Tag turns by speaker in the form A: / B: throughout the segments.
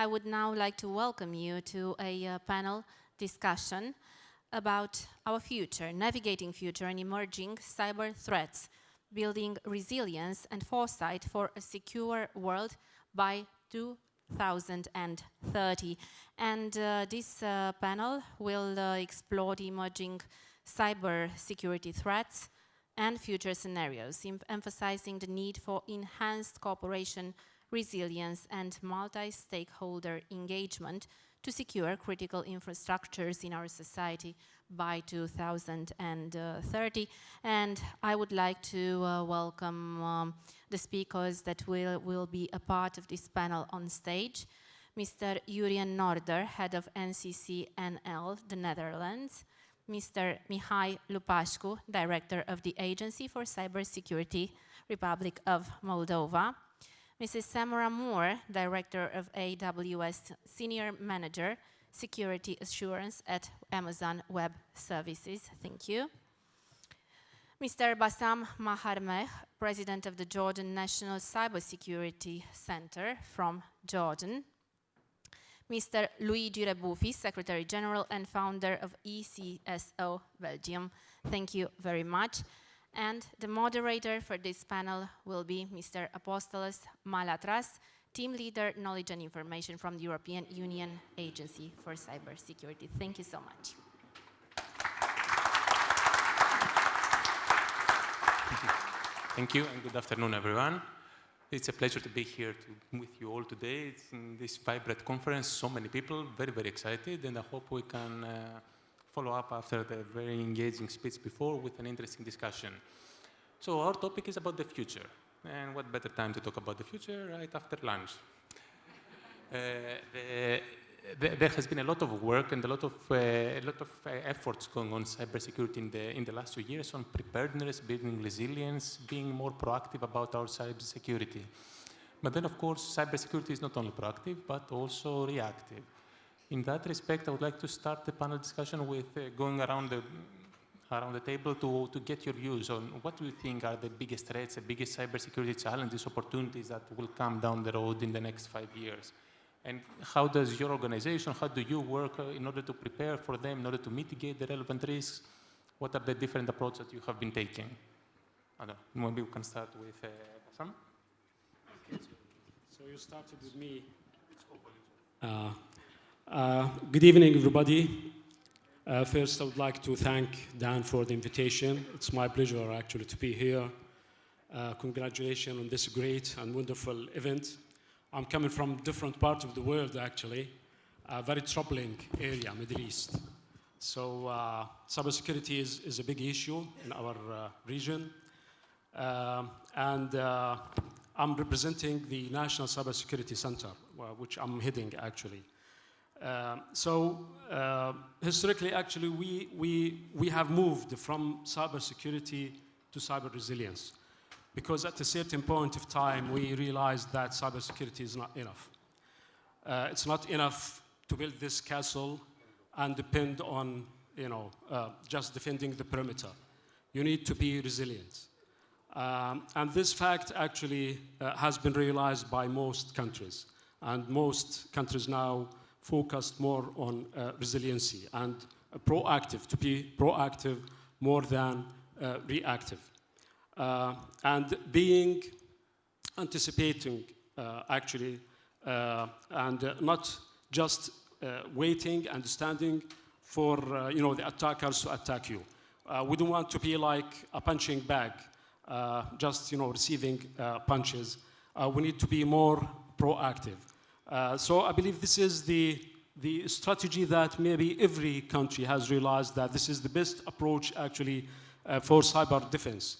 A: I would now like to welcome you to a panel discussion about our future, navigating future and emerging cyber threats, building resilience and foresight for a secure world by 2030. And this panel will explore the emerging cybersecurity threats and future scenarios, emphasizing the need for enhanced cooperation, resilience, and multi-stakeholder engagement to secure critical infrastructures in our society by 2030. And I would like to welcome the speakers that will be a part of this panel on stage. Mr. Jurrien NORDER, Head of NCC-NL, the Netherlands. Mr. Mihai LUPAŠCU, Director of the Agency for Cybersecurity, Republic of Moldova. Mrs. Samara Moore, Director of AWS Senior Manager, Security Assurance at Amazon Web Services. Thank you. Mr. Bassam Maharmeh, President of the Jordan National Cybersecurity Center from Jordan. Mr. Luigi REBUFFI, Secretary General and founder of ECSO Belgium. Thank you very much. And the moderator for this panel will be Mr. Apostolos MALATRAS, Team Leader, Knowledge and Information from the European Union Agency for Cybersecurity. Thank you so much.
B: Thank you and good afternoon, everyone. It's a pleasure to be here with you all today. It's in this vibrant conference, so many people, very, very excited, and I hope we can follow up after the very engaging speech before with an interesting discussion. So our topic is about the future, and what better time to talk about the future right after lunch. There has been a lot of work and a lot of efforts going on cybersecurity in the last 2 years on preparedness, building resilience, being more proactive about our cybersecurity. But then, of course, cybersecurity is not only proactive, but also reactive. In that respect, I would like to start the panel discussion with going around the table to get your views on what do you think are the biggest threats, the biggest cybersecurity challenges, opportunities that will come down the road in the next 5 years. And how does your organization, how do you work in order to prepare for them, in order to mitigate the relevant risks? What are the different approaches that you have been taking? I don't know, maybe we can start with Bassam.
C: Okay, so you started with me. Good evening, everybody. First, I would like to thank Dan for the invitation. It's my pleasure, actually, to be here. Congratulations on this great and wonderful event. I'm coming from different parts of the world, actually. A very troubling area, Middle East. So cybersecurity is a big issue in our region. And I'm representing the National Cybersecurity Center, which I'm heading, actually. Historically, actually, we have moved from cybersecurity to cyber resilience. Because at a certain point of time, we realized that cybersecurity is not enough. It's not enough to build this castle and depend on, just defending the perimeter. You need to be resilient. And this fact actually has been realized by most countries. And most countries now focus more on resiliency and proactive, to be proactive more than reactive. And being anticipating, actually, and not just waiting and standing for the attackers to attack you. We don't want to be like a punching bag, just receiving punches. We need to be more proactive. So I believe this is the strategy that maybe every country has realized that this is the best approach, actually, for cyber defense.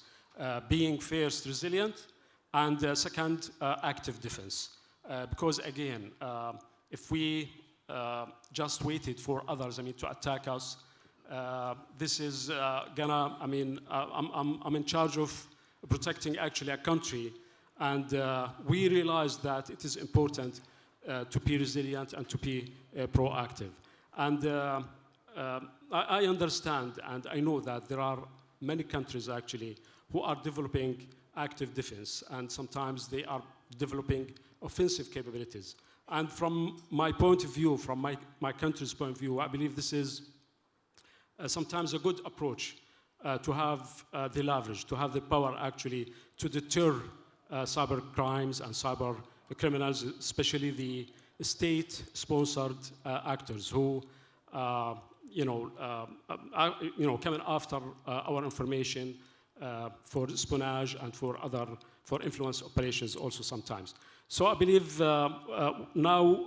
C: Being first resilient and second active defense. Because again, if we just waited for others, to attack us, this is gonna, I'm in charge of protecting actually a country, and we realized that it is important to be resilient and to be proactive. And I understand and I know that there are many countries actually who are developing active defense, and sometimes they are developing offensive capabilities. And from my point of view, from my country's point of view, I believe this is sometimes a good approach to have the leverage, to have the power actually to deter cyber crimes and cyber criminals, especially the state-sponsored actors who, coming after our information for espionage and for influence operations also sometimes. So I believe now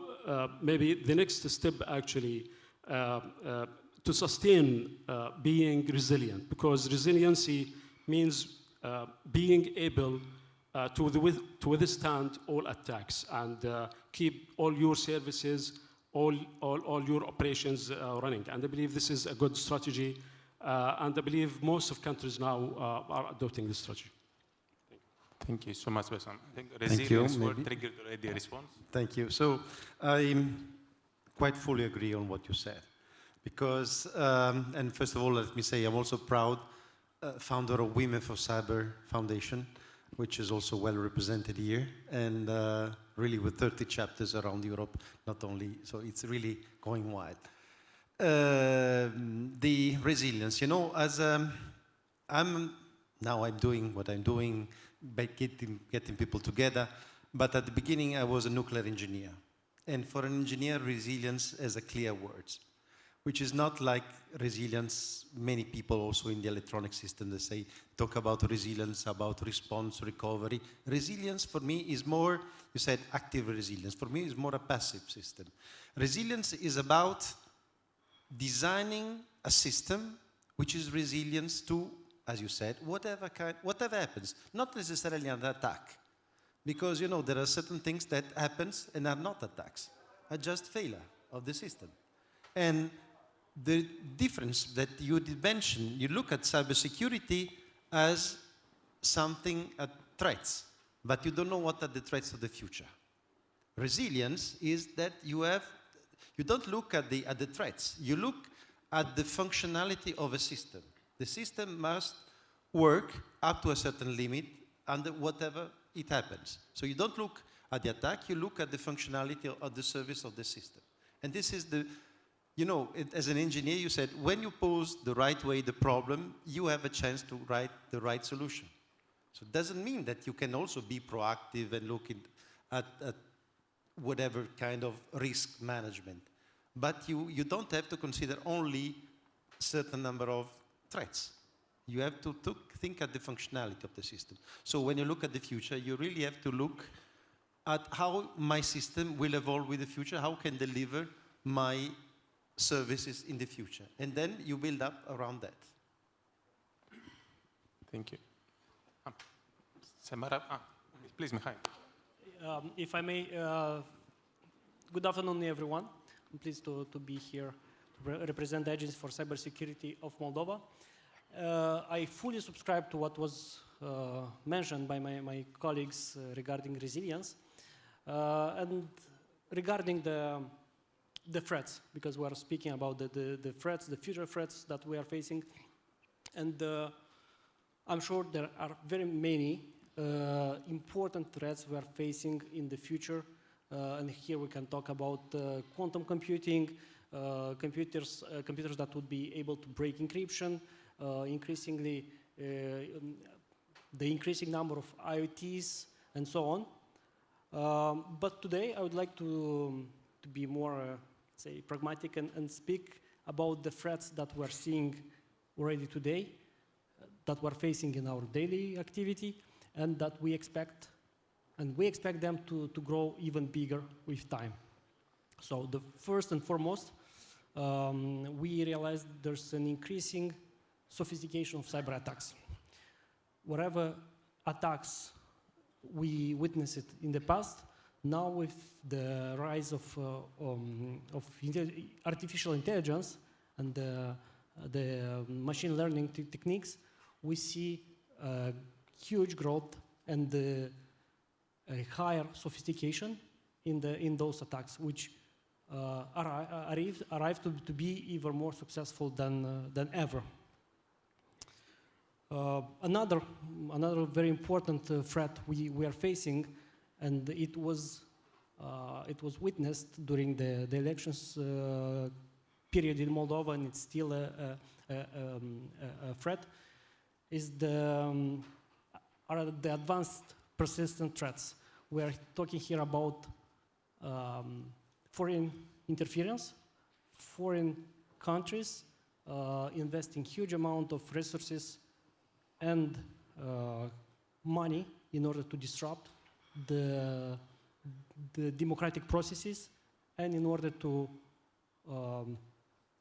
C: maybe the next step actually to sustain being resilient, because resiliency means being able to withstand all attacks and keep all your services, all your operations running. And I believe this is a good strategy, and I believe most of countries now are adopting this strategy.
B: Thank you so much, Bassam. I think resilience word triggered already a response.
D: Thank you. So I quite fully agree on what you said. Because, and first of all, let me say I'm also proud founder of Women for Cyber Foundation, which is also well represented here, and really with 30 chapters around Europe, not only, so it's really going wide. The resilience, as I'm doing what I'm doing, by getting people together, but at the beginning I was a nuclear engineer. And for an engineer, resilience is a clear word, which is not like resilience. Many people also in the electronic system, they talk about resilience, about response, recovery. Resilience for me is more, you said active resilience. For me, is more a passive system. Resilience is about designing a system which is resilient to, as you said, whatever happens, not necessarily an attack. Because, there are certain things that happens and are not attacks, are just failure of the system. And the difference that you did mention, you look at cybersecurity as something at threats, but you don't know what are the threats of the future. Resilience is that you don't look at the threats, you look at the functionality of a system. The system must work up to a certain limit under whatever it happens. So you don't look at the attack, you look at the functionality of the service of the system. And this is the, as an engineer, you said, when you pose the right way the problem, you have a chance to write the right solution. So it doesn't mean that you can also be proactive and look at whatever kind of risk management. But you don't have to consider only a certain number of threats. You have to think at the functionality of the system. So when you look at the future, you really have to look at how my system will evolve with the future, how can deliver my services in the future. And then you build up around that.
B: Thank you. Samara, please, Mihai.
E: If I may, good afternoon, everyone. I'm pleased to be here to represent the Agency for Cybersecurity of Moldova. I fully subscribe to what was mentioned by my colleagues regarding resilience and regarding the threats, because we are speaking about the threats, the future threats that we are facing. And I'm sure there are very many important threats we are facing in the future. And here we can talk about quantum computing, computers that would be able to break encryption, increasingly the increasing number of IoTs and so on. But today I would like to be more, say, pragmatic and speak about the threats that we're seeing already today, that we're facing in our daily activity, and that we expect them to grow even bigger with time. So the first and foremost, we realized there's an increasing sophistication of cyber attacks. Whatever attacks we witnessed in the past, now with the rise of artificial intelligence and the machine learning techniques, we see huge growth and a higher sophistication in those attacks, which arrive to be even more successful than ever. Another very important threat we are facing, and it was it was witnessed during the elections period in Moldova, and it's still a threat, are the advanced persistent threats. We are talking here about foreign interference, foreign countries investing huge amount of resources and money in order to disrupt the democratic processes and in order to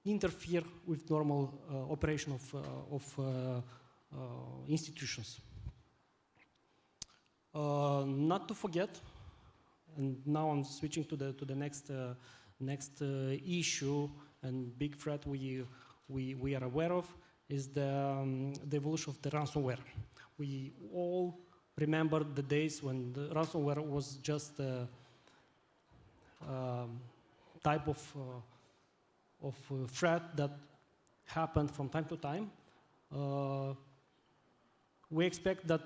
E: interfere with normal operation of institutions. Not to forget, and now I'm switching to the next issue and big threat we are aware of is the evolution of the ransomware. We all remember the days when the ransomware was just a type of threat that happened from time to time. We expect that,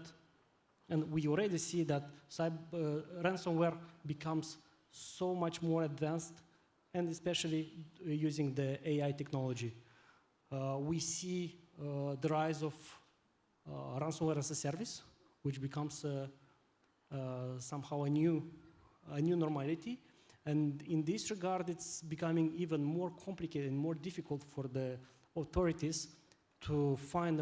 E: and we already see that ransomware becomes so much more advanced, and especially using the AI technology. We see the rise of ransomware as a service, which becomes somehow a new normality. And in this regard, it's becoming even more complicated and more difficult for the authorities to find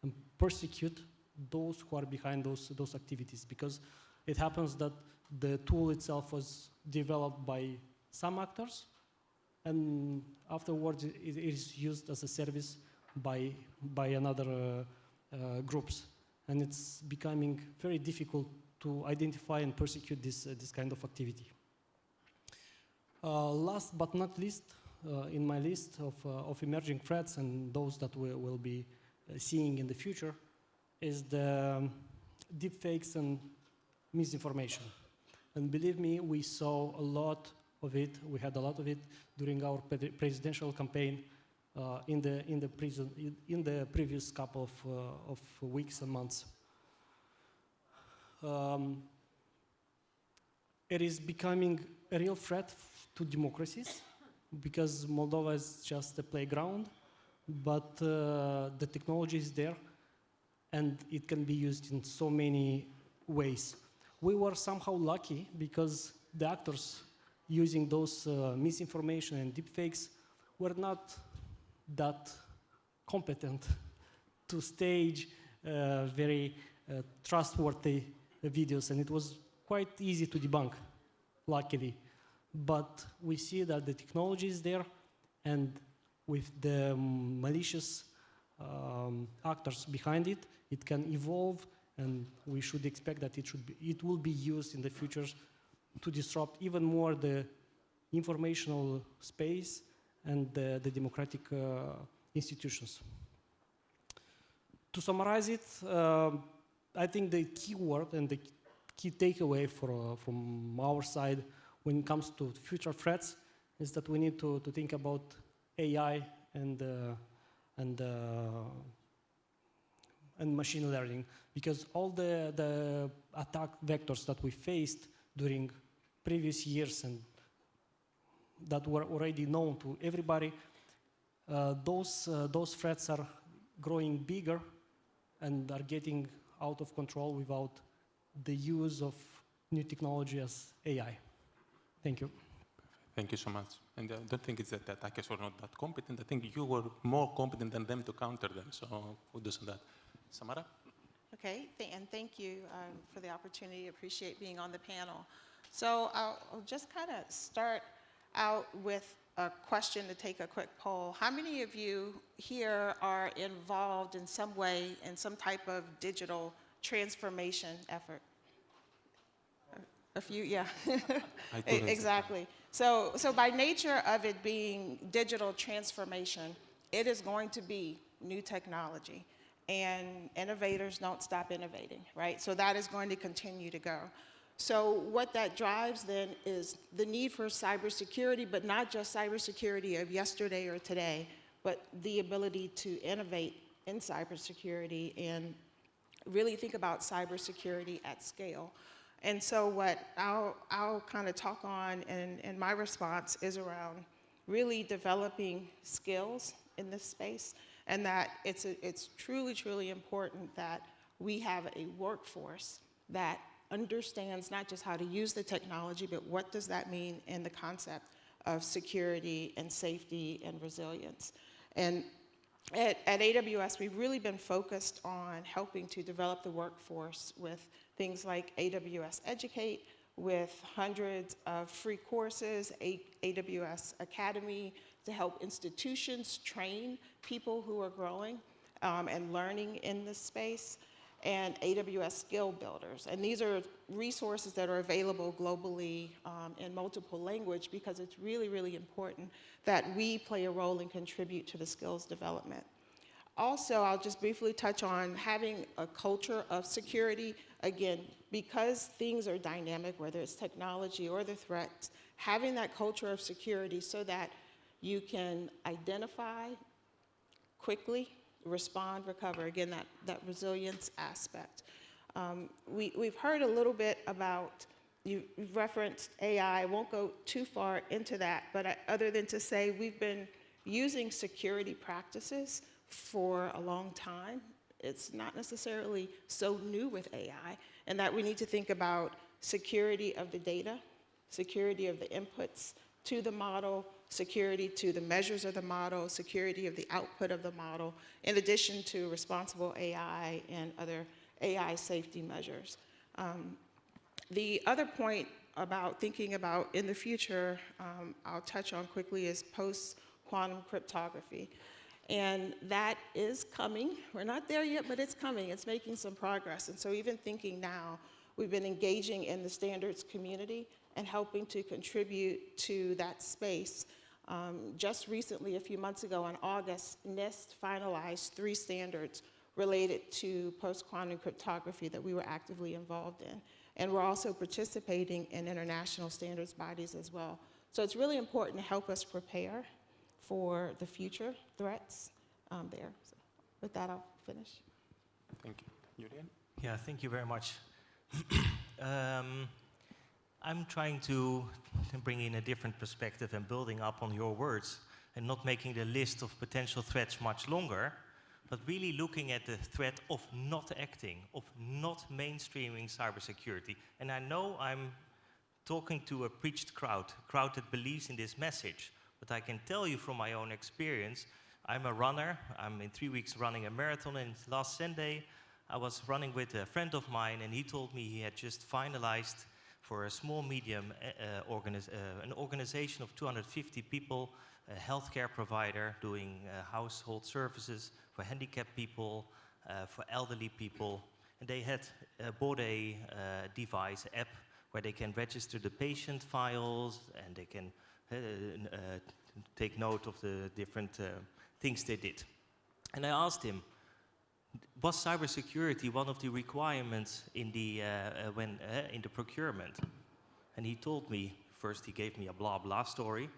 E: and persecute those who are behind those activities, because it happens that the tool itself was developed by some actors, and afterwards it is used as a service by another groups, and it's becoming very difficult to identify and persecute this kind of activity. Last but not least, in my list of emerging threats and those that we will be seeing in the future is the deepfakes and misinformation. And believe me, we saw a lot of it. We had a lot of it during our presidential campaign in the previous couple of weeks and months. It is becoming a real threat to democracies because Moldova is just a playground, but the technology is there and it can be used in so many ways. We were somehow lucky because the actors using those misinformation and deepfakes were not that competent to stage very trustworthy videos, and it was quite easy to debunk, luckily. But we see that the technology is there, and with the malicious actors behind it, it can evolve, and we should expect that it will be used in the future to disrupt even more the informational space and the democratic institutions. To summarize it, I think the key word and the key takeaway from our side when it comes to future threats is that we need to think about AI and machine learning, because all the attack vectors that we faced during previous years and that were already known to everybody, those threats are growing bigger and are getting out of control without the use of new technology as AI. Thank you.
B: Thank you so much. And I don't think it's that the attackers were not that competent. I think you were more competent than them to counter them. So kudos on that. Samara?
F: Okay, and thank you for the opportunity. Appreciate being on the panel. So I'll just kind of start out with a question to take a quick poll. How many of you here are involved in some way in some type of digital transformation effort? A few, yeah. Exactly. So by nature of it being digital transformation, it is going to be new technology. And innovators don't stop innovating, right? So that is going to continue to go. So what that drives then is the need for cybersecurity, but not just cybersecurity of yesterday or today, but the ability to innovate in cybersecurity and really think about cybersecurity at scale. And so what I'll kind of talk on in my response is around really developing skills in this space, and that it's truly, truly important that we have a workforce that understands not just how to use the technology, but what does that mean in the concept of security and safety and resilience. And at AWS, we've really been focused on helping to develop the workforce with things like AWS Educate, with hundreds of free courses, AWS Academy, to help institutions train people who are growing and learning in this space, and AWS Skill Builders. And these are resources that are available globally in multiple language, because it's really, really important that we play a role and contribute to the skills development. Also, I'll just briefly touch on having a culture of security. Again, because things are dynamic, whether it's technology or the threats, having that culture of security so that you can identify quickly, respond, recover. Again, that resilience aspect. We've heard a little bit about, you referenced AI. I won't go too far into that, but other than to say we've been using security practices for a long time. It's not necessarily so new with AI, and that we need to think about security of the data, security of the inputs to the model, security to the measures of the model, security of the output of the model, in addition to responsible AI and other AI safety measures. The other point about thinking about in the future, I'll touch on quickly, is post-quantum cryptography. And that is coming. We're not there yet, but it's coming. It's making some progress. And so even thinking now, we've been engaging in the standards community and helping to contribute to that space. Just recently, a few months ago in August, NIST finalized 3 standards related to post-quantum cryptography that we were actively involved in. And we're also participating in international standards bodies as well. So it's really important to help us prepare for the future threats there. So with that, I'll finish.
B: Thank you. Jurrien?
G: Yeah, thank you very much. I'm trying to bring in a different perspective and building up on your words and not making the list of potential threats much longer, but really looking at the threat of not acting, of not mainstreaming cybersecurity. And I know I'm talking to a preached crowd, a crowd that believes in this message. But I can tell you from my own experience, I'm a runner. I'm in 3 weeks running a marathon, and last Sunday I was running with a friend of mine, and he told me he had just finalized for a small medium an organization of 250 people, a healthcare provider doing household services for handicapped people, for elderly people. And they had bought a device, app, where they can register the patient files, and they can take note of the different things they did. And I asked him, was cybersecurity one of the requirements in the procurement? And he told me, first he gave me a blah blah story,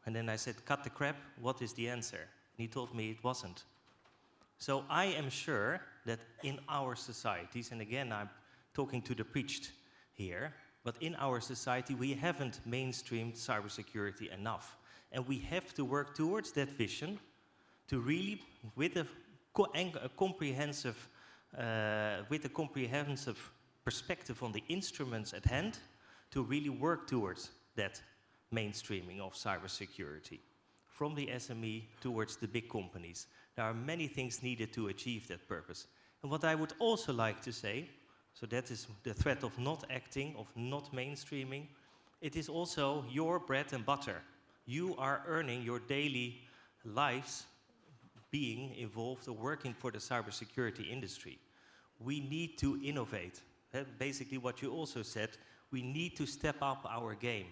G: and then I said, cut the crap, what is the answer? And he told me it wasn't. So I am sure that in our societies, and again I'm talking to the preached here, but in our society, we haven't mainstreamed cybersecurity enough. And we have to work towards that vision to really, with a comprehensive perspective on the instruments at hand, to really work towards that mainstreaming of cybersecurity. From the SME towards the big companies. There are many things needed to achieve that purpose. And what I would also like to say, so that is the threat of not acting, of not mainstreaming. It is also your bread and butter. You are earning your daily lives being involved or working for the cybersecurity industry. We need to innovate. Basically what you also said, we need to step up our game.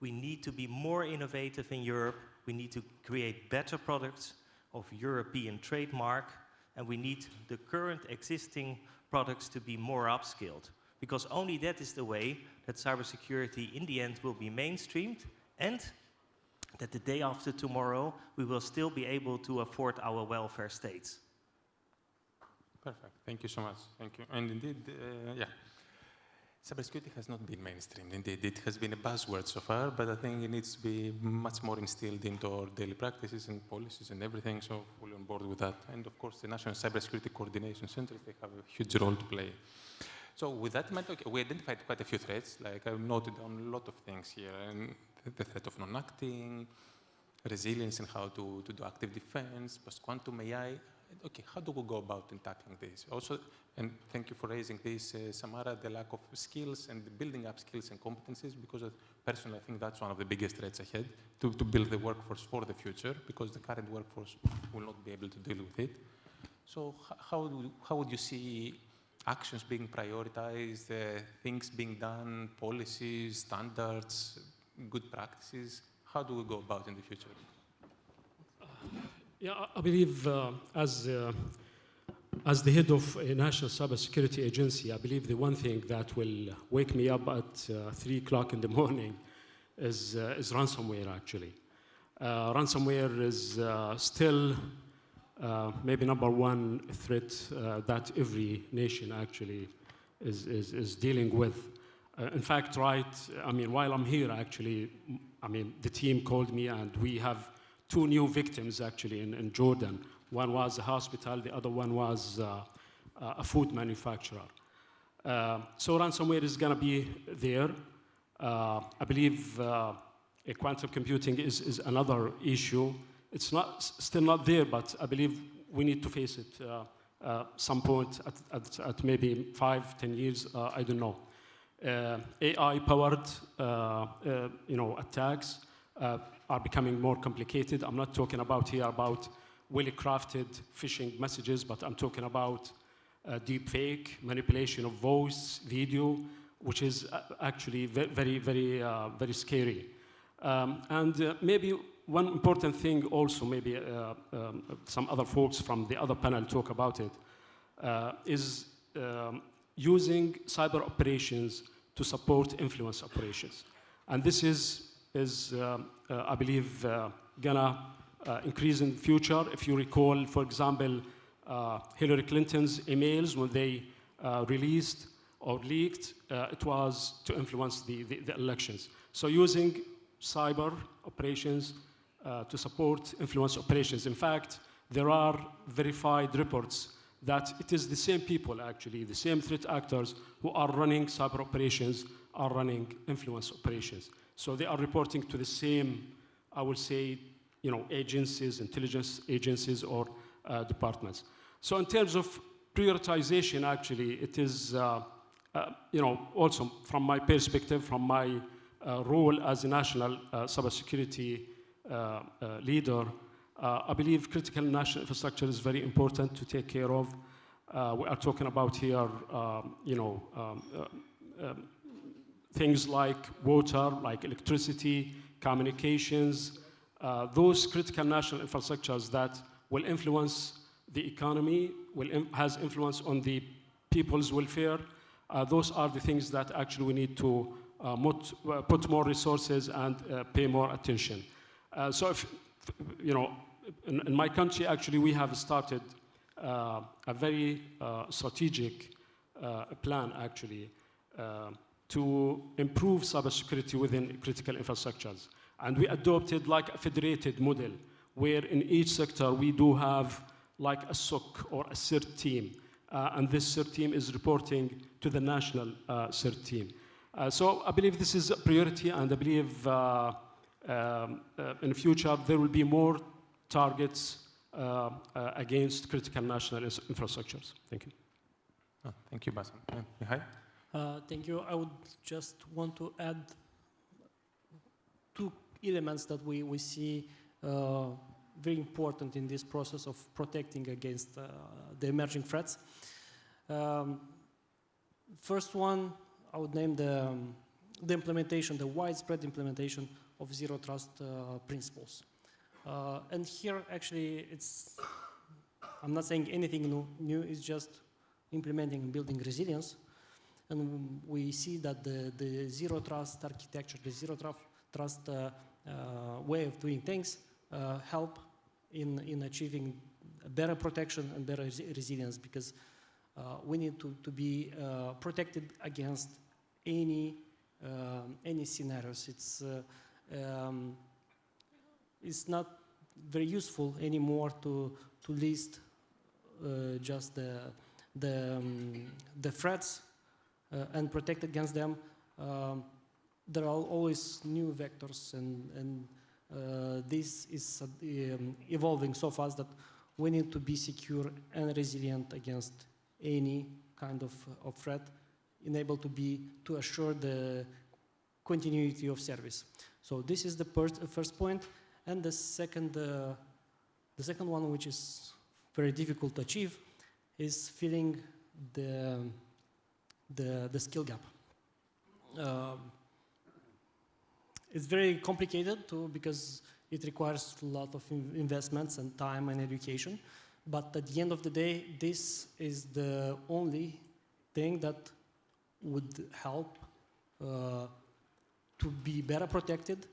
G: We need to be more innovative in Europe. We need to create better products of European trademark, and we need the current existing products to be more upskilled, because only that is the way that cybersecurity in the end will be mainstreamed, and that the day after tomorrow we will still be able to afford our welfare states.
B: Perfect. Thank you so much. Thank you. And indeed, yeah. Cybersecurity has not been mainstream. Indeed, it has been a buzzword so far, but I think it needs to be much more instilled into our daily practices and policies and everything, so fully on board with that. And of course, the National Cybersecurity Coordination Centers, they have a huge role to play. So with that, we identified quite a few threats, like I've noted on a lot of things here, and the threat of non-acting, resilience and how to do active defense, post-quantum AI. Okay, how do we go about in tackling this? Also, and thank you for raising this, Samara, the lack of skills and building up skills and competencies, because personally, I think that's one of the biggest threats ahead, to build the workforce for the future, because the current workforce will not be able to deal with it. So how would you see actions being prioritized, things being done, policies, standards, good practices? How do we go about in the future?
C: Yeah, I believe as the head of a national cybersecurity agency, I believe the one thing that will wake me up at 3 o'clock in the morning is ransomware, actually. Ransomware is still maybe #1 threat that every nation actually is dealing with. In fact, while I'm here, actually, the team called me and we have 2 new victims actually in Jordan. One was a hospital, the other one was a food manufacturer. So ransomware is going to be there. I believe quantum computing is another issue. It's still not there, but I believe we need to face it some point at maybe 5-10 years. I don't know. AI-powered, attacks are becoming more complicated. I'm not talking about well-crafted phishing messages, but I'm talking about deep fake, manipulation of voice, video, which is actually very, very, very scary. And maybe one important thing also, maybe some other folks from the other panel talk about it, is using cyber operations to support influence operations. And this is I believe, gonna increase in the future. If you recall, for example, Hillary Clinton's emails when they released or leaked, it was to influence the elections. So using cyber operations to support influence operations. In fact, there are verified reports that it is the same people, actually, the same threat actors who are running cyber operations are running influence operations. So they are reporting to the same, I will say, agencies, intelligence agencies or departments. So in terms of prioritization, actually, it is, also from my perspective, from my role as a national cybersecurity leader, I believe critical national infrastructure is very important to take care of. We are talking about here, things like water, like electricity, communications, those critical national infrastructures that will influence the economy, has influence on the people's welfare. Those are the things that actually we need to put more resources and pay more attention. So if, in my country, actually, we have started a very strategic plan, actually, to improve cybersecurity within critical infrastructures. And we adopted like a federated model, where in each sector we do have like a SOC or a CERT team. And this CERT team is reporting to the national CERT team. So I believe this is a priority, and I believe in the future there will be more targets against critical national infrastructures. Thank you.
B: Oh, thank you, Bassam. Mihai?
E: Thank you. I would just want to add 2 elements that we see very important in this process of protecting against the emerging threats. First one, I would name the implementation, the widespread implementation of zero trust principles. And here, actually, I'm not saying anything new, it's just implementing and building resilience. And we see that the zero trust architecture, the zero trust way of doing things help in achieving better protection and better resilience, because we need to be protected against any scenarios. It's not very useful anymore to list just the threats and protect against them. There are always new vectors, and this is evolving so fast that we need to be secure and resilient against any kind of threat, enabled to assure the continuity of service. So this is the first point, and the second one, which is very difficult to achieve, is filling the skill gap. It's very complicated too, because it requires a lot of investments and time and education. But at the end of the day, this is the only thing that would help to be better protected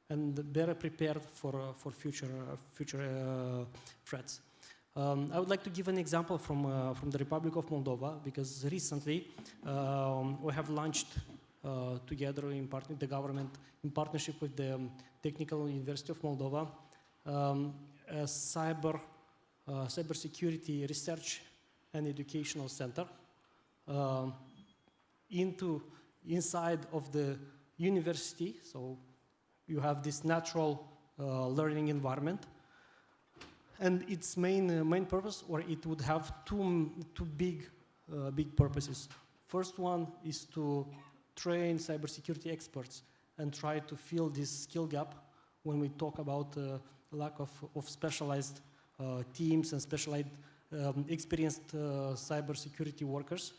E: and better prepared for future threats. I would like to give an example from the Republic of Moldova, because recently we have launched together the government in partnership with the Technical University of Moldova a cybersecurity research and educational center inside of the university. So you have this natural learning environment, and its main purpose, or it would have two big purposes. First one is to train cybersecurity experts and try to fill this skill gap when we talk about lack of specialized teams and specialized experienced cybersecurity workers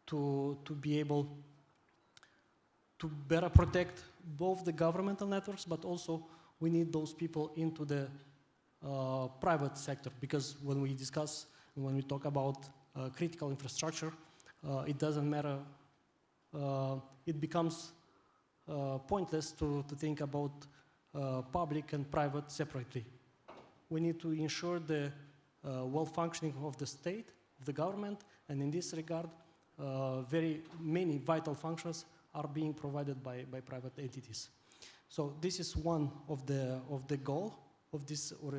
E: to be able to better protect both the governmental networks, but also we need those people into the private sector, because when we talk about critical infrastructure, it doesn't matter. It becomes pointless to think about public and private separately. We need to ensure the well-functioning of the state, of the government, and in this regard, very many vital functions are being provided by private entities. So this is one of the goal of this, or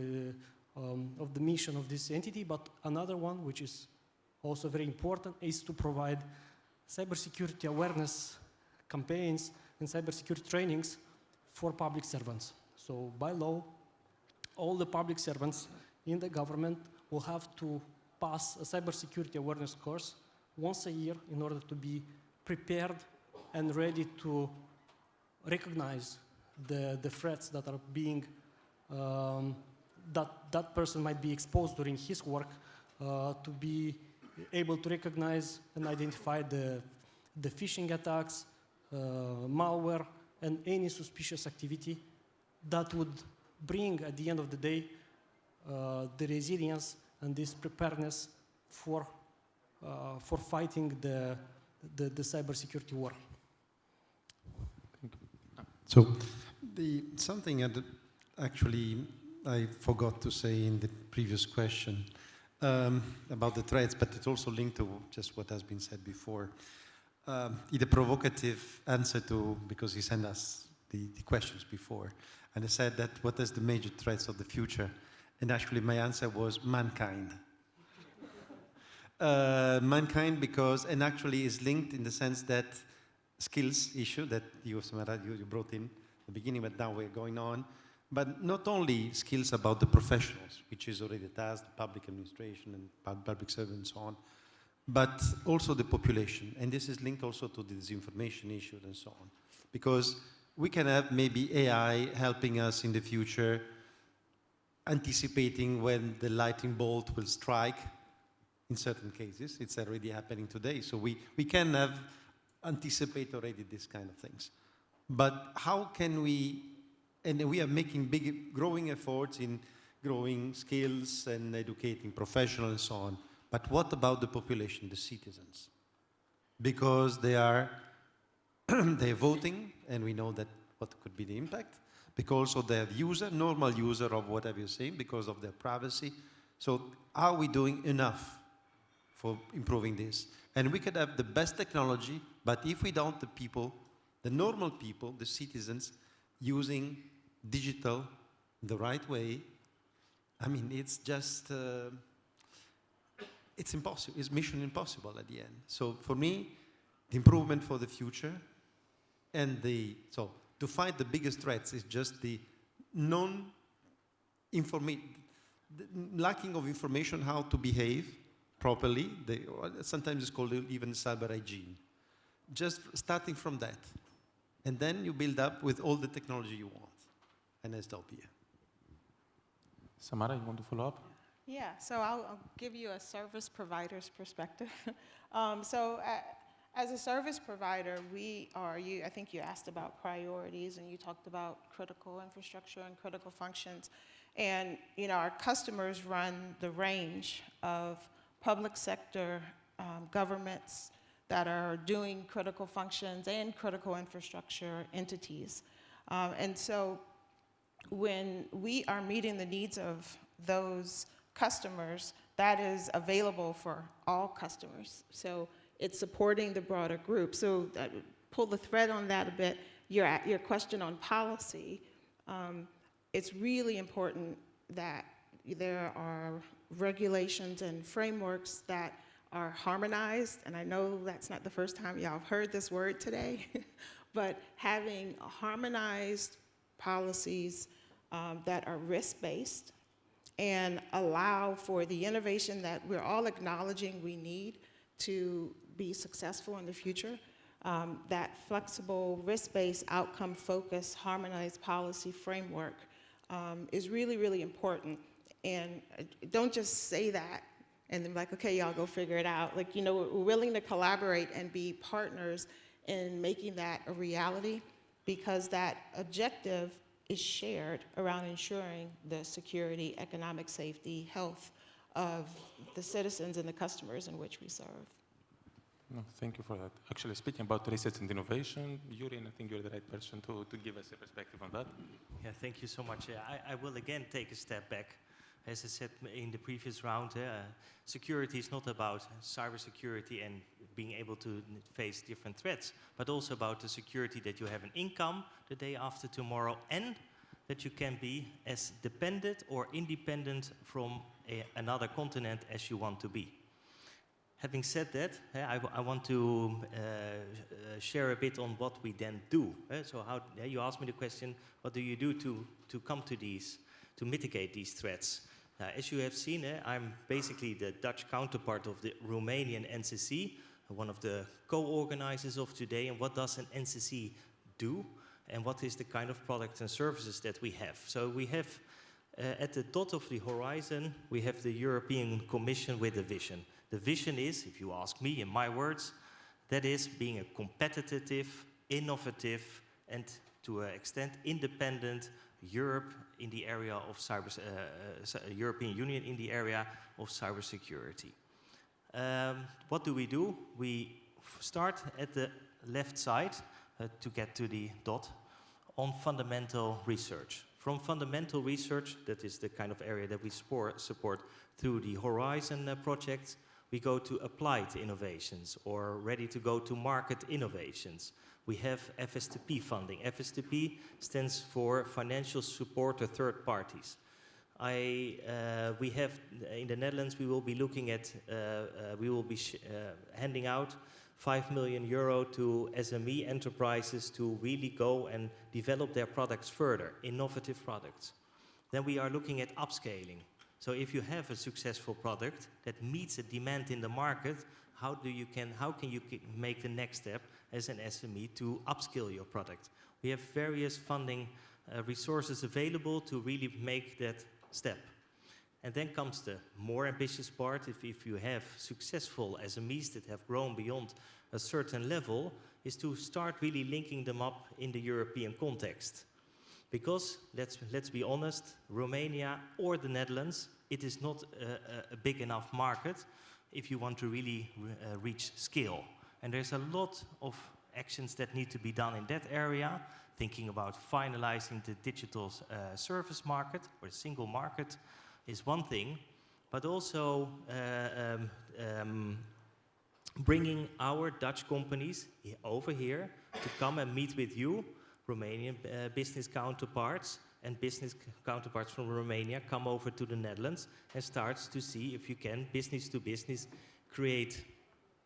E: of the mission of this entity. But another one, which is also very important, is to provide cybersecurity awareness campaigns and cybersecurity trainings for public servants. So by law, all the public servants in the government will have to pass a cybersecurity awareness course once a year in order to be prepared and ready to recognize the threats that are being, that person might be exposed during his work, to be able to recognize and identify the phishing attacks, malware, and any suspicious activity that would bring, at the end of the day, the resilience and this preparedness for fighting the cybersecurity war.
D: So, something that actually I forgot to say in the previous question about the threats, but it's also linked to just what has been said before. In a provocative answer to, because he sent us the questions before, and I said that what is the major threats of the future? And actually my answer was mankind. Mankind, because, and actually is linked in the sense that skills issue that you brought in at the beginning, but now we're going on. But not only skills about the professionals, which is already a task, the public administration and public service and so on, but also the population. And this is linked also to the disinformation issues and so on. Because we can have maybe AI helping us in the future, anticipating when the lightning bolt will strike in certain cases. It's already happening today. So we can have anticipate already this kind of things. But how can we, and we are making big, growing efforts in growing skills and educating professionals and so on. But what about the population, the citizens? Because they are they're voting, and we know that what could be the impact. Because of their normal user of whatever you're saying, because of their privacy. So are we doing enough for improving this? And we could have the best technology, but if we don't, the people, the normal people, the citizens, using digital the right way, I mean, it's just, it's impossible. It's mission impossible at the end. So for me, the improvement for the future and so to fight the biggest threats is just the lacking of information how to behave properly. Sometimes it's called even cyber hygiene. Just starting from that. And then you build up with all the technology you want. And I stop here.
B: Samara, you want to follow up?
F: Yeah, so I'll give you a service provider's perspective. As a service provider, I think you asked about priorities and you talked about critical infrastructure and critical functions. And our customers run the range of public sector governments that are doing critical functions and critical infrastructure entities. And so when we are meeting the needs of those customers, that is available for all customers. So it's supporting the broader group. So pull the thread on that a bit. Your question on policy, it's really important that there are regulations and frameworks that are harmonized, and I know that's not the first time y'all have heard this word today, but having harmonized policies that are risk-based and allow for the innovation that we're all acknowledging we need to be successful in the future. That flexible, risk-based, outcome-focused, harmonized policy framework is really, really important. And don't just say that and then like, okay, y'all go figure it out. Like, we're willing to collaborate and be partners in making that a reality because that objective is shared around ensuring the security, economic safety, health of the citizens and the customers in which we serve.
B: No, thank you for that. Actually, speaking about research and innovation, Jurrien, I think you're the right person to give us a perspective on that.
G: Yeah, thank you so much. I will again take a step back. As I said in the previous round, security is not about cybersecurity and being able to face different threats, but also about the security that you have an income the day after tomorrow and that you can be as dependent or independent from another continent as you want to be. Having said that, I want to share a bit on what we then do. So how you asked me the question, what do you do to come to these, to mitigate these threats? As you have seen, I'm basically the Dutch counterpart of the Romanian NCC, one of the co-organizers of today. And what does an NCC do? And what is the kind of products and services that we have? So we have, at the dot of the horizon, we have the European Commission with a vision. The vision is, if you ask me in my words, that is being a competitive, innovative, and to an extent independent Europe in the area of European Union in the area of cybersecurity. What do? We start at the left side to get to the dot on fundamental research. From fundamental research, that is the kind of area that we support through the Horizon project, we go to applied innovations or ready to go to market innovations. We have FSTP funding. FSTP stands for Financial Support to Third Parties. We have, in the Netherlands, we will be looking at, handing out €5 million to SME enterprises to really go and develop their products further, innovative products. Then we are looking at upscaling. So if you have a successful product that meets a demand in the market, how can you make the next step as an SME to upskill your product? We have various funding resources available to really make that step. And then comes the more ambitious part. If you have successful SMEs that have grown beyond a certain level, is to start really linking them up in the European context. Because, let's be honest, Romania or the Netherlands, it is not a big enough market if you want to really reach scale. And there's a lot of actions that need to be done in that area, thinking about finalizing the digital service market, or the single market, is one thing, but also bringing our Dutch companies over here to come and meet with you, Romanian business counterparts, and business counterparts from Romania come over to the Netherlands and starts to see if you can, business to business, create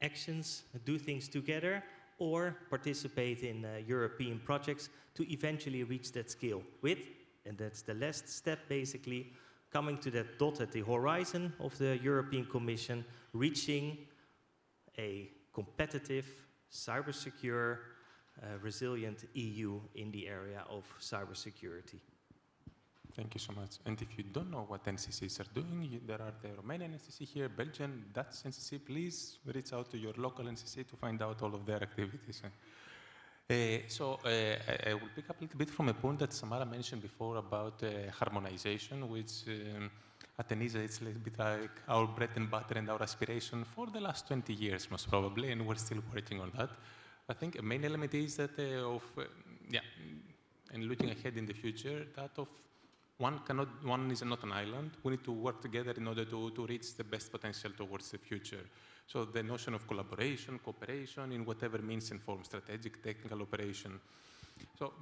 G: actions, do things together, or participate in European projects to eventually reach that scale with, and that's the last step basically, coming to that dot at the horizon of the European Commission, reaching a competitive, cyber-secure, resilient EU in the area of cybersecurity.
B: Thank you so much. And if you don't know what NCCs are doing, there are the Romanian NCC here, Belgian, Dutch NCC. Please reach out to your local NCC to find out all of their activities. I will pick up a little bit from a point that Samara mentioned before about harmonization, which at ENISA it's a little bit like our bread and butter and our aspiration for the last 20 years, most probably, and we're still working on that. I think a main element is that and looking ahead in the future, that of one is not an island. We need to work together in order to reach the best potential towards the future. So the notion of collaboration, cooperation, in whatever means and form, strategic, technical operation. So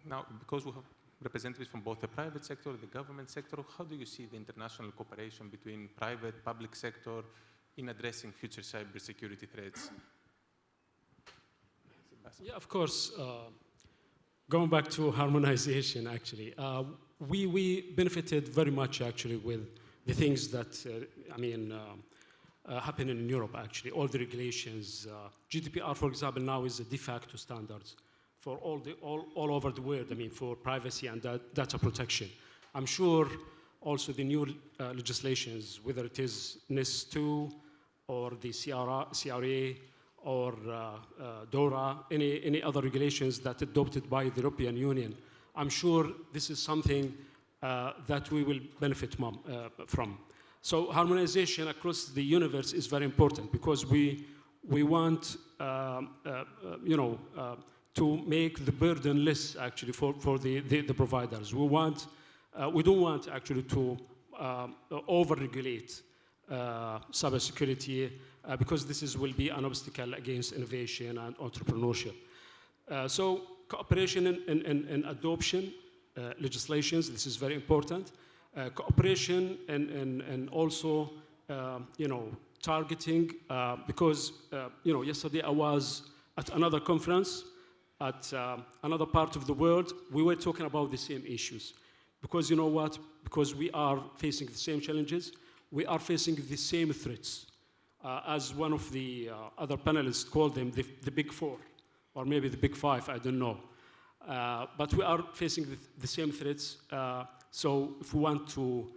B: now, because we have representatives from both the private sector, the government sector, how do you see the international cooperation between private, public sector in addressing future cybersecurity threats?
C: Yeah, of course. Going back to harmonization, actually, we benefited very much, actually, with the things that, happen in Europe, actually. All the regulations. GDPR, for example, now is a de facto standard for all over the world, for privacy and data protection. I'm sure also the new legislations, whether it is NIS2 or the CRA or DORA, any other regulations that adopted by the European Union, I'm sure this is something that we will benefit from. So harmonization across the universe is very important because we want, to make the burden less actually for the providers. We don't want actually to over-regulate cybersecurity because this will be an obstacle against innovation and entrepreneurship. So cooperation and adoption legislations, this is very important. Cooperation and also, targeting, because, yesterday I was at another conference at another part of the world. We were talking about the same issues. Because you know what? Because we are facing the same challenges. We are facing the same threats. As one of the other panelists called them, the big four, or maybe the big five, I don't know. But we are facing the same threats. So if we want to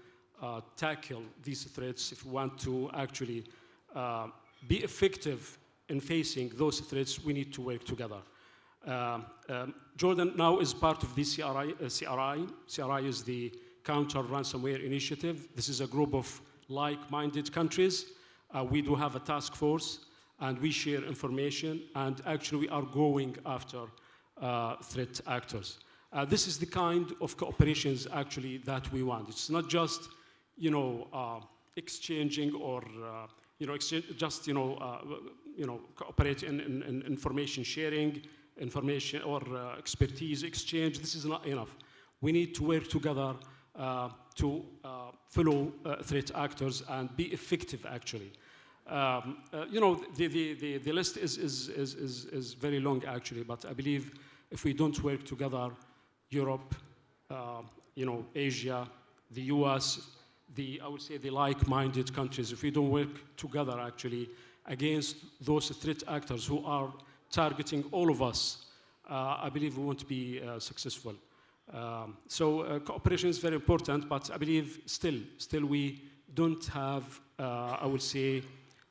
C: tackle these threats, if we want to actually be effective in facing those threats, we need to work together. Jordan now is part of the CRI. CRI is the Counter Ransomware Initiative. This is a group of like-minded countries. We do have a task force, and we share information, and actually we are going after threat actors. This is the kind of cooperations actually that we want. It's not just, exchanging or, cooperate in information sharing, information or expertise exchange. This is not enough. We need to work together to follow threat actors and be effective, actually. The list is very long, actually, but I believe if we don't work together, Europe, Asia, the US, I would say the like-minded countries, if we don't work together, actually, against those threat actors who are targeting all of us, I believe we won't be successful. So cooperation is very important, but I believe still we don't have, I would say,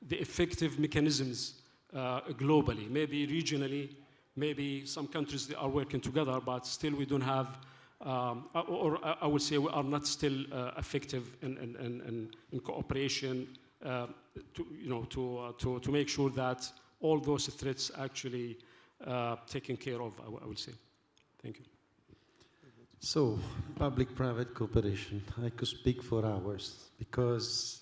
C: the effective mechanisms globally. Maybe regionally, maybe some countries they are working together, but still we don't have, or I would say we are not still effective in cooperation to make sure that all those threats actually taken care of, I would say. Thank you.
D: So, public-private cooperation. I could speak for hours because,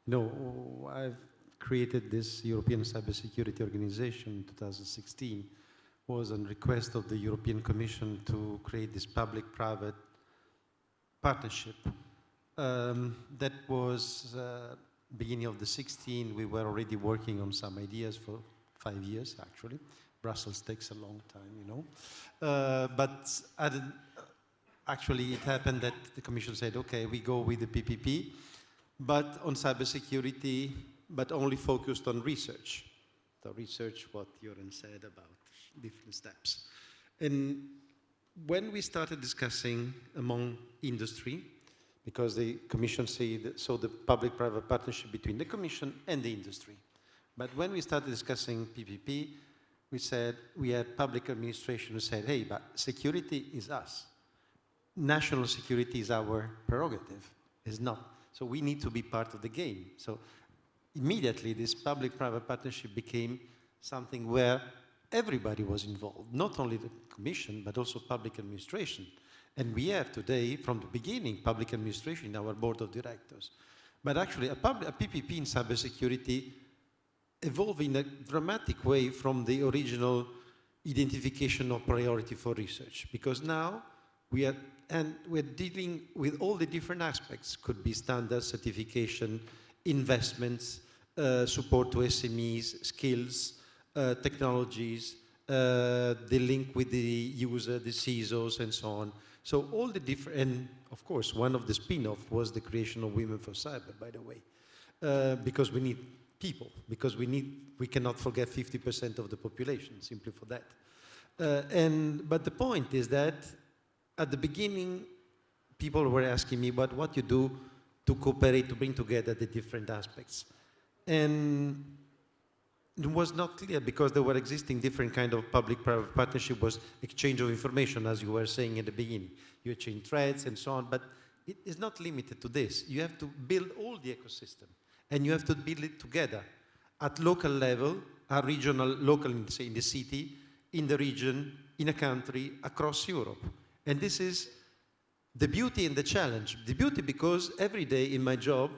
D: I've created this European Cybersecurity Organization in 2016 was on request of the European Commission to create this public-private partnership. That was beginning of the 16. We were already working on some ideas for 5 years, actually. Brussels takes a long time, you know. But actually, it happened that the Commission said, okay, we go with the PPP, but on cybersecurity, but only focused on research. The research, what Jurrien said about different steps. And when we started discussing among industry, because the Commission saw the public-private partnership between the Commission and the industry. But when we started discussing PPP, we said, we had public administration who said, hey, but security is us. National security is our prerogative, is not. So we need to be part of the game. So immediately this public-private partnership became something where everybody was involved, not only the Commission, but also public administration. And we have today, from the beginning, public administration in our board of directors. But actually, a PPP in cybersecurity evolved in a dramatic way from the original identification of priority for research. Because now we're dealing with all the different aspects. Could be standards, certification, investments, support to SMEs, skills, technologies, the link with the user, the CISOs, and so on. So all the different, and of course, one of the spin-off was the creation of Women for Cyber, by the way, because we need people, because we cannot forget 50% of the population, simply for that. But the point is that at the beginning, people were asking me about what you do to cooperate, to bring together the different aspects. And it was not clear because there were existing different kind of public-private partnership was exchange of information, as you were saying at the beginning. You exchange threads and so on, but it is not limited to this. You have to build all the ecosystem, and you have to build it together at local level, at regional, local, say in the city, in the region, in a country, across Europe. And this is the beauty and the challenge. The beauty because every day in my job,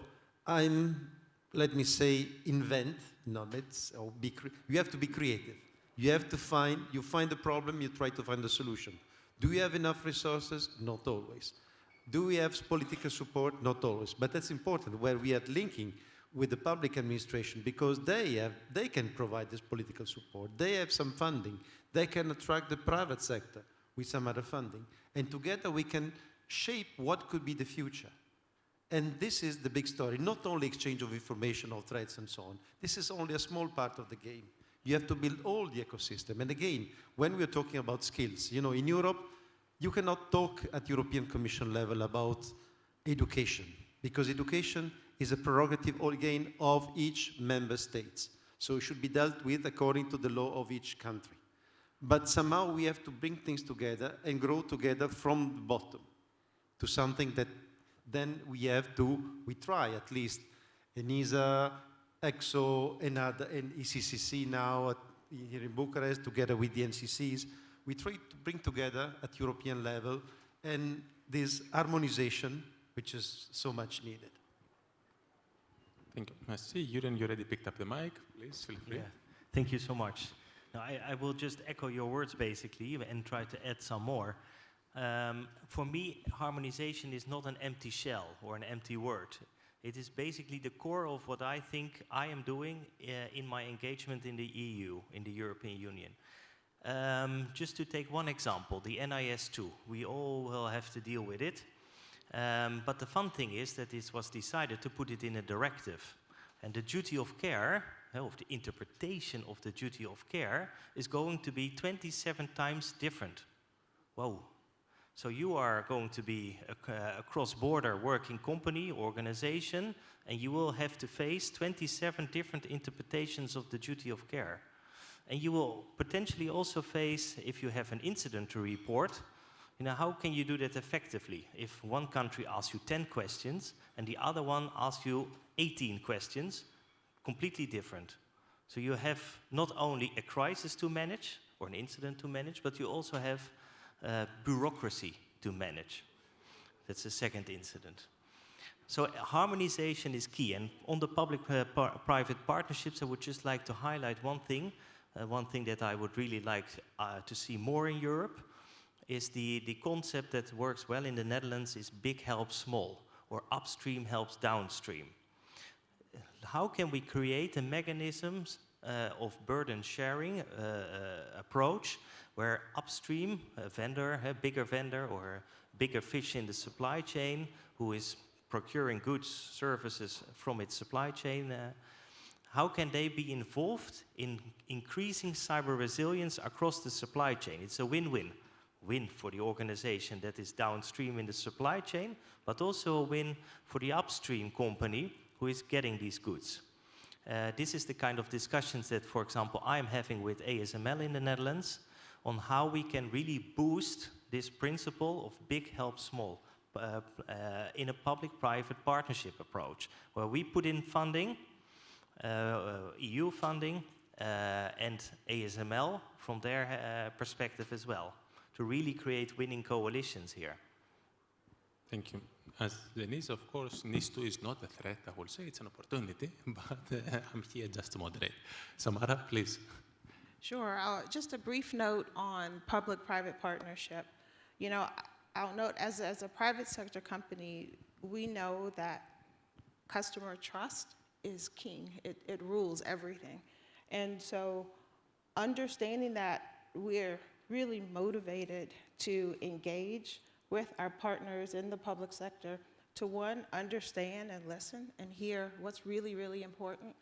D: I'm, let me say, invent knowledge, or you have to be creative. You have to find the problem, you try to find the solution. Do we have enough resources? Not always. Do we have political support? Not always. But that's important, where we are linking with the public administration, because they can provide this political support. They have some funding. They can attract the private sector with some other funding. And together we can shape what could be the future. And this is the big story, not only exchange of information or threats and so on. This is only a small part of the game. You have to build all the ecosystem. And again, when we're talking about skills, you know, in Europe, you cannot talk at European Commission level about education, because education is a prerogative, again, of each member state. So it should be dealt with according to the law of each country. But somehow we have to bring things together and grow together from the bottom to something that then we try at least ENISA, ECSO, and ECCC now here in Bucharest, together with the NCCs. We try to bring together at European level and this harmonization, which is so much needed.
B: Thank you. I see Jurrien, you already picked up the mic. Please feel free.
G: Yeah. Thank you so much. Now, I will just echo your words basically and try to add some more. For me, harmonization is not an empty shell or an empty word. It is basically the core of what I think I am doing in my engagement in the EU, in the European Union. Just to take one example, the NIS2. We all will have to deal with it. But the fun thing is that it was decided to put it in a directive. And the duty of care, of the interpretation of the duty of care, is going to be 27 times different. Whoa. So you are going to be a cross-border working company, organization, and you will have to face 27 different interpretations of the duty of care. And you will potentially also face, if you have an incident to report, you know, how can you do that effectively? If one country asks you 10 questions and the other one asks you 18 questions, completely different. So you have not only a crisis to manage or an incident to manage, but you also have bureaucracy to manage. That's the second incident. So harmonization is key. And on the public-private partnerships, I would just like to highlight one thing that I would really like to see more in Europe is the concept that works well in the Netherlands is big helps small, or upstream helps downstream. How can we create a mechanism of burden sharing approach where upstream, a vendor, a bigger vendor or a bigger fish in the supply chain who is procuring goods, services from its supply chain, how can they be involved in increasing cyber resilience across the supply chain? It's a win-win. Win for the organization that is downstream in the supply chain, but also a win for the upstream company who is getting these goods. This is the kind of discussions that, for example, I'm having with ASML in the Netherlands on how we can really boost this principle of big help small in a public-private partnership approach, where we put in funding, EU funding, and ASML from their perspective as well, to really create winning coalitions here.
B: Thank you. As Denise, of course, NIS2 is not a threat, I will say it's an opportunity, but I'm here just to moderate. Samara, please.
F: Sure. Just a brief note on public-private partnership. You know, I'll note as a private sector company, we know that customer trust is king. It rules everything. And so understanding that we're really motivated to engage with our partners in the public sector to, one, understand and listen and hear what's really, really important.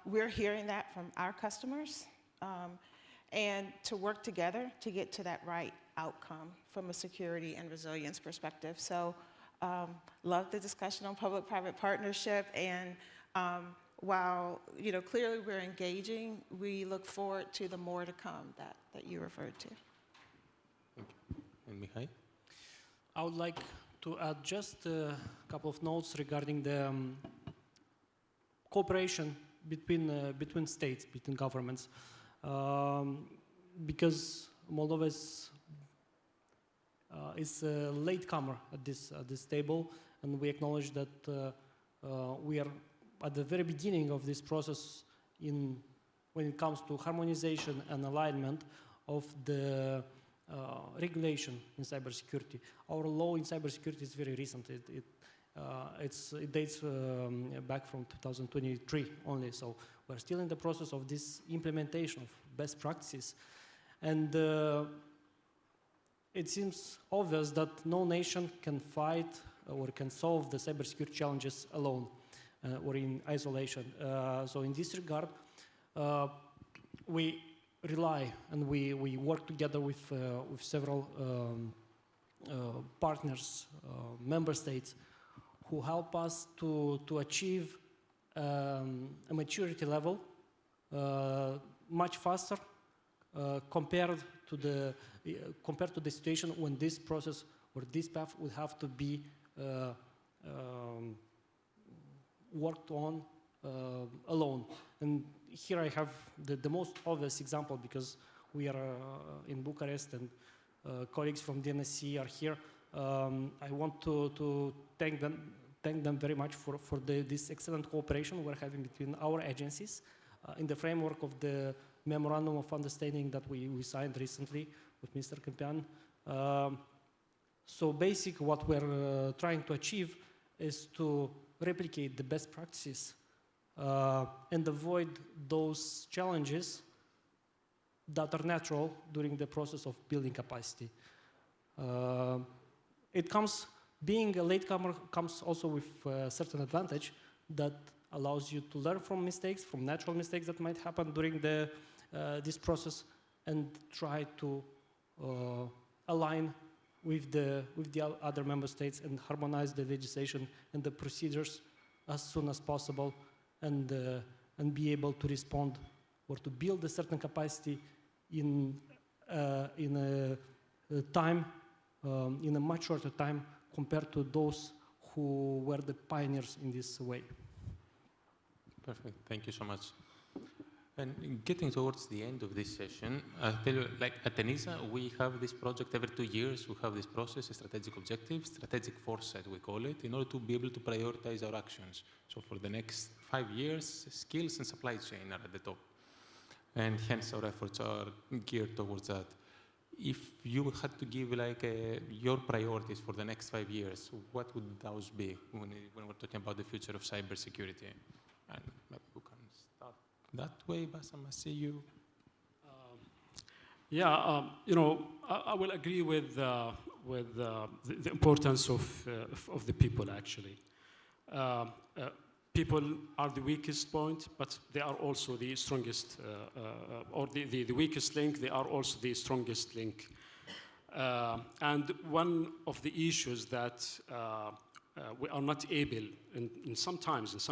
F: We're hearing that from our customers, and to work together to get to that right outcome from a security and resilience perspective. So love the discussion on public-private partnership, and while clearly we're engaging, we look forward to the more to come that you referred to.
B: Thank you. And Mihai?
E: I would like to add just a couple of notes regarding the cooperation between states, between governments, because Moldova is a latecomer at this table, and we acknowledge that we are at the very beginning of this process when it comes to harmonization and alignment of the regulation in cybersecurity. Our law in cybersecurity is very recent. It dates back from 2023 only, so we're still in the process of this implementation of best practices. And it seems obvious that no nation can fight or can solve the cybersecurity challenges alone or in isolation. So in this regard, we rely and we work together with several partners, member states, who help us to achieve a maturity level much faster compared to the situation when this process or this path would have to be worked on alone. And here I have the most obvious example, because we are in Bucharest and colleagues from DNSC are here. I want to thank them very much for this excellent cooperation we're having between our agencies in the framework of the Memorandum of Understanding that we signed recently with Mr. Câmpian. So basically what we're trying to achieve is to replicate the best practices and avoid those challenges that are natural during the process of building capacity. Being a latecomer comes also with a certain advantage that allows you to learn from mistakes, from natural mistakes that might happen during this process, and try to align with the other member states and harmonize the legislation and the procedures as soon as possible, and be able to respond or to build a certain capacity in a much shorter time compared to those who were the pioneers in this way.
B: Perfect. Thank you so much. And getting towards the end of this session, I'll tell you, like at ENISA, we have this project every 2 years. We have this process, a strategic objective, strategic foresight, we call it, in order to be able to prioritize our actions. So for the next 5 years, skills and supply chain are at the top. And hence our efforts are geared towards that. If you had to give like your priorities for the next 5 years, what would those be when we're talking about the future of cybersecurity? And maybe we can start that way. Bassam, I see you.
C: I will agree with the importance of the people, actually. People are the weakest point, but they are also the strongest, or the weakest link, they are also the strongest link. And one of the issues that we are not able, in some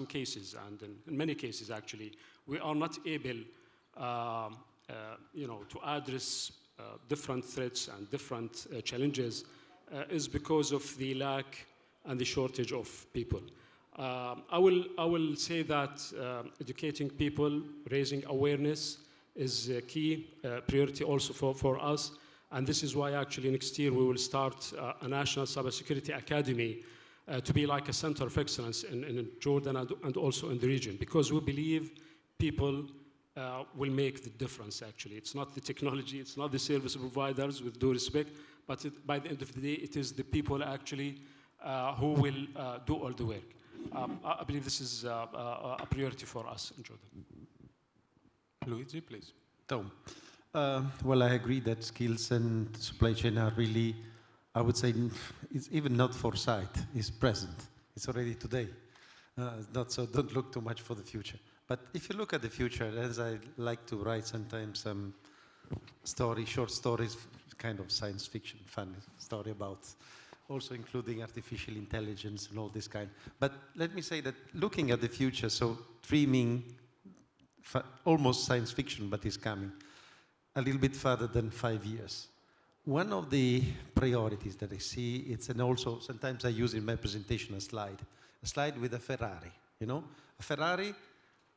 C: cases, and in many cases actually, we are not able to address different threats and different challenges is because of the lack and the shortage of people. I will say that educating people, raising awareness is a key priority also for us. And this is why actually next year we will start a National Cybersecurity Academy to be like a center of excellence in Jordan and also in the region, because we believe people will make the difference, actually. It's not the technology, it's not the service providers, with due respect, but by the end of the day, it is the people actually who will do all the work. I believe this is a priority for us in Jordan.
B: Luigi, please.
D: Tom. Well, I agree that skills and supply chain are really, I would say, it's even not foresight, it's present. It's already today. Not so, don't look too much for the future. But if you look at the future, as I like to write sometimes some short stories, kind of science fiction, fun story about also including artificial intelligence and all this kind. But let me say that looking at the future, so dreaming, almost science fiction, but is coming a little bit further than 5 years. One of the priorities that I see, and also sometimes I use in my presentation a slide with a Ferrari, a Ferrari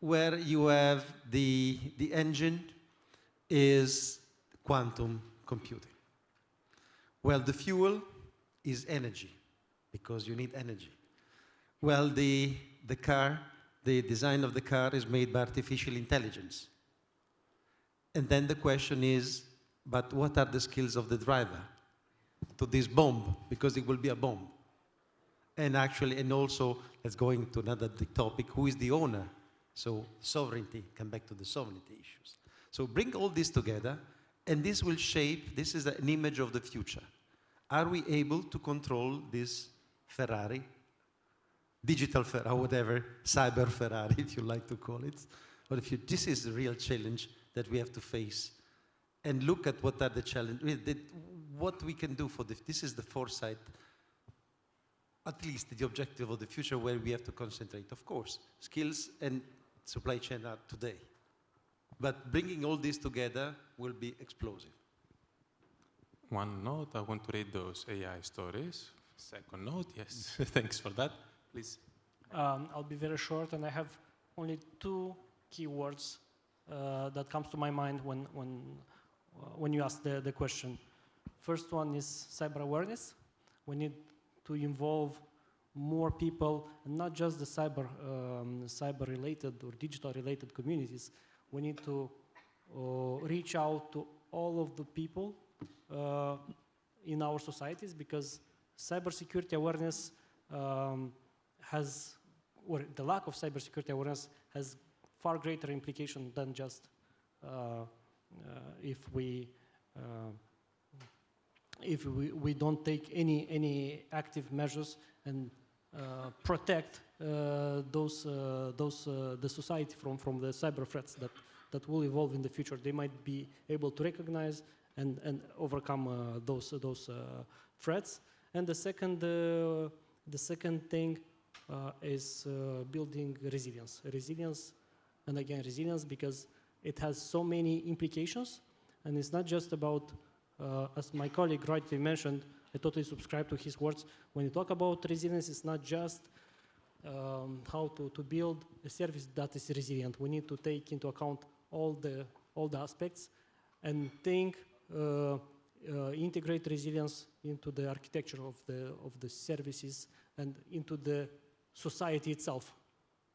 D: where you have the engine is quantum computing. Well, the fuel is energy, because you need energy. Well, the car, the design of the car is made by artificial intelligence. And then the question is, but what are the skills of the driver to this bomb? Because it will be a bomb. And actually, and also, let's go into another topic, who is the owner? So sovereignty, come back to the sovereignty issues. So bring all this together, and this will shape, this is an image of the future. Are we able to control this Ferrari, digital Ferrari, whatever, cyber Ferrari, if you like to call it? Or this is the real challenge that we have to face, and look at what are the challenges, what we can do for this is the foresight, at least the objective of the future where we have to concentrate. Of course, skills and supply chain are today, but bringing all this together will be explosive.
B: One note, I want to read those AI stories. Second note, yes, thanks for that. Please.
E: I'll be very short, and I have only 2 keywords that comes to my mind when you ask the question. First one is cyber awareness. We need to involve more people, and not just the cyber-related or digital-related communities. We need to reach out to all of the people in our societies, because cybersecurity awareness or the lack of cybersecurity awareness has far greater implication than just if we don't take any active measures and protect the society from the cyber threats that will evolve in the future. They might be able to recognize and overcome those threats. And the second thing is building resilience. And again, resilience, because it has so many implications, and it's not just about, as my colleague rightly mentioned, I totally subscribe to his words. When you talk about resilience, it's not just how to build a service that is resilient. We need to take into account all the aspects and integrate resilience into the architecture of the services and into the society itself,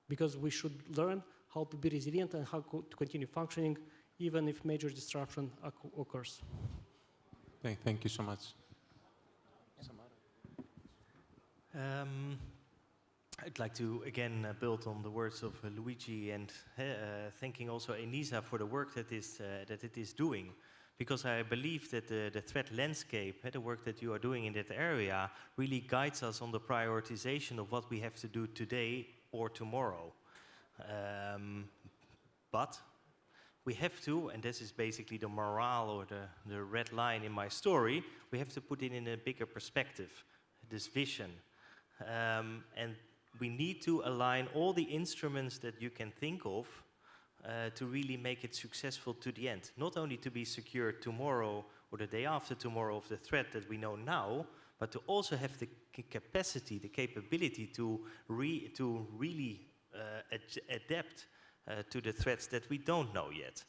E: because we should learn how to be resilient and how to continue functioning even if major disruption occurs.
B: Thank you so much.
G: I'd like to again build on the words of Luigi and thanking also ENISA for the work that it is doing, because I believe that the threat landscape, the work that you are doing in that area, really guides us on the prioritization of what we have to do today or tomorrow. But we have to, and this is basically the morale or the red line in my story, we have to put it in a bigger perspective, this vision. And we need to align all the instruments that you can think of to really make it successful to the end. Not only to be secure tomorrow or the day after tomorrow of the threat that we know now, but to also have the capacity, the capability to really adapt to the threats that we don't know yet.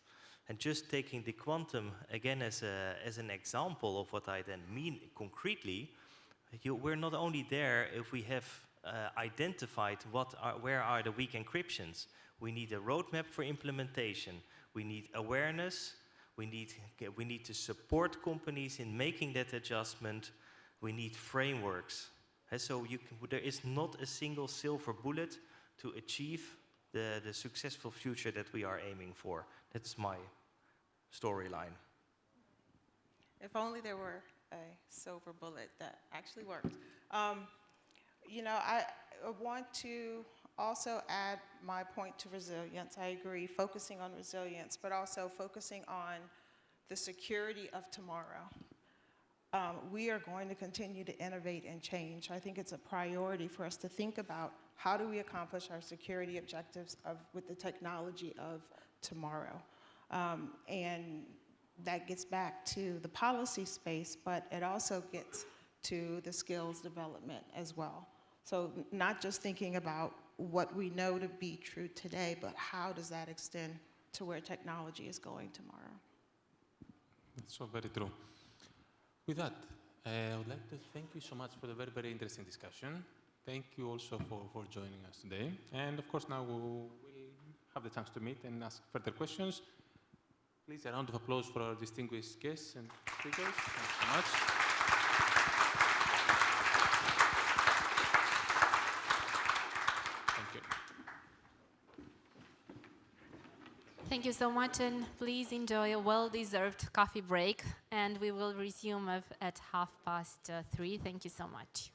G: And just taking the quantum again as an example of what I then mean concretely, we're not only there if we have identified where are the weak encryptions. We need a roadmap for implementation. We need awareness. We need to support companies in making that adjustment. We need frameworks. And so there is not a single silver bullet to achieve the successful future that we are aiming for. That's my storyline.
F: If only there were a silver bullet that actually worked. You know, I want to also add my point to resilience. I agree, focusing on resilience, but also focusing on the security of tomorrow. We are going to continue to innovate and change. I think it's a priority for us to think about how do we accomplish our security objectives with the technology of tomorrow. And that gets back to the policy space, but it also gets to the skills development as well. So not just thinking about what we know to be true today, but how does that extend to where technology is going tomorrow?
B: That's so very true. With that, I would like to thank you so much for the very, very interesting discussion. Thank you also for joining us today. And of course, now we'll have the chance to meet and ask further questions. Please, a round of applause for our distinguished guests and speakers. Thanks so much. Thank you.
A: Thank you so much, and please enjoy a well-deserved coffee break, and we will resume at 3:30. Thank you so much.